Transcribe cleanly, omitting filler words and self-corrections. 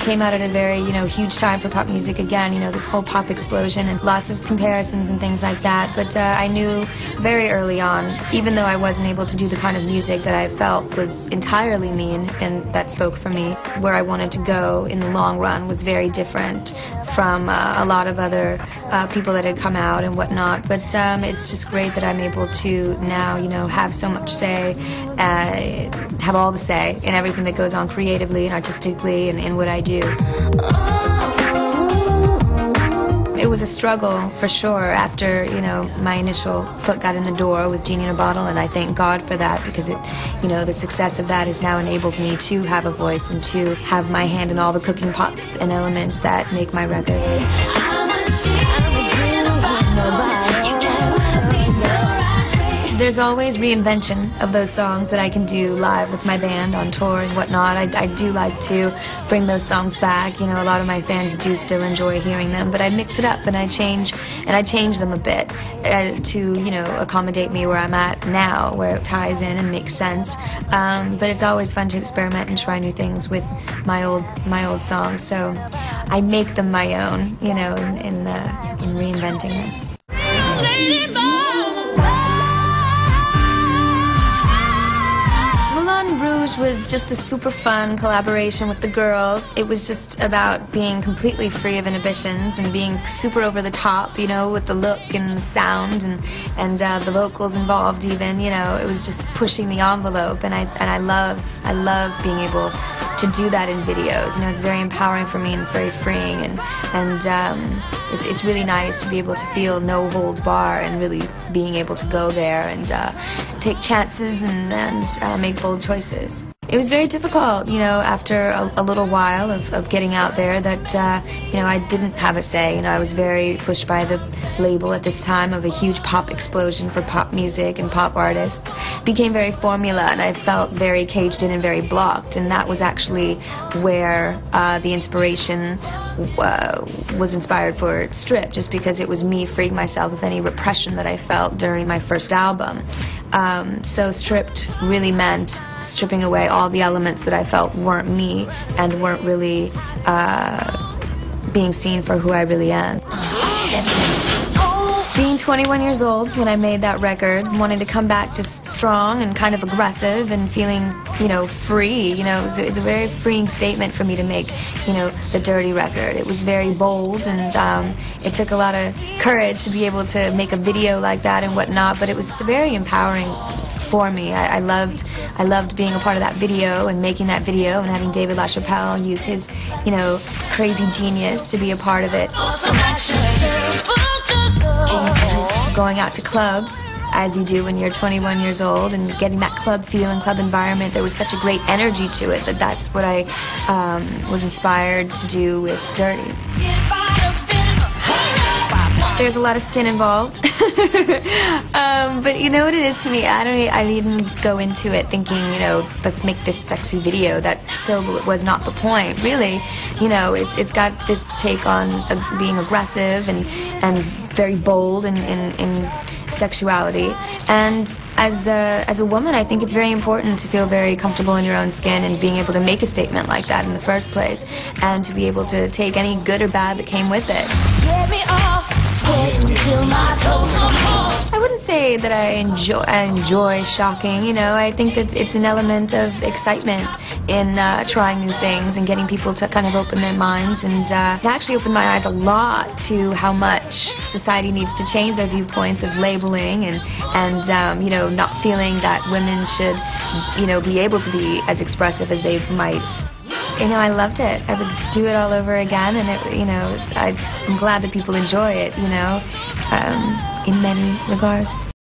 came out at a very, huge time for pop music again, this whole pop explosion and lots of comparisons and things like that. But I knew very early on, even though I wasn't able to do the kind of music that I felt was entirely me and that spoke for me, where I wanted to go in the long run was very different from a lot of other people that had come out and whatnot. But it's just great that I'm able to now, have so much say, have all the say in everything that goes on creatively and artistically and in what I do. It was a struggle for sure after, my initial foot got in the door with Genie in a Bottle, and I thank God for that because it, the success of that has now enabled me to have a voice and to have my hand in all the cooking pots and elements that make my record. There's always reinvention of those songs that I can do live with my band on tour and whatnot. I do like to bring those songs back. A lot of my fans do still enjoy hearing them, but I mix it up and I change them a bit to accommodate me where I'm at now, where it ties in and makes sense. But it's always fun to experiment and try new things with my old songs. So I make them my own, in reinventing them. Rouge was just a super fun collaboration with the girls. It was just about being completely free of inhibitions and being super over the top, with the look and the sound and the vocals involved even, It was just pushing the envelope, and I love being able to do that in videos. It's very empowering for me and it's very freeing, and it's really nice to be able to feel no hold bar and really being able to go there and take chances and make bold choices. It was very difficult, after a little while of getting out there that, I didn't have a say. I was very pushed by the label at this time of a huge pop explosion for pop music and pop artists. It became very formula, and I felt very caged in and very blocked, and that was actually where the inspiration was inspired for Strip, just because it was me freeing myself of any repression that I felt during my first album. So Stripped really meant stripping away all the elements that I felt weren't me and weren't really being seen for who I really am. Being 21 years old when I made that record, wanting to come back just strong and kind of aggressive and feeling, free, it's a very freeing statement for me to make, the Dirty record. It was very bold, and it took a lot of courage to be able to make a video like that and whatnot, but it was very empowering for me. I loved being a part of that video and making that video and having David LaChapelle use his, crazy genius to be a part of it. Going out to clubs, as you do when you're 21 years old, and getting that club feel and club environment, there was such a great energy to it that's what I was inspired to do with Dirty. There's a lot of skin involved, but you know what it is to me, I didn't go into it thinking, let's make this sexy video. That so was not the point, really. It's got this take on being aggressive and very bold in sexuality, and as a woman, I think it's very important to feel very comfortable in your own skin and being able to make a statement like that in the first place, and to be able to take any good or bad that came with it. Get me off. I wouldn't say that I enjoy shocking, I think that it's an element of excitement in trying new things and getting people to kind of open their minds, and it actually opened my eyes a lot to how much society needs to change their viewpoints of labeling and not feeling that women should, be able to be as expressive as they might. I loved it. I would do it all over again, and I'm glad that people enjoy it, in many regards.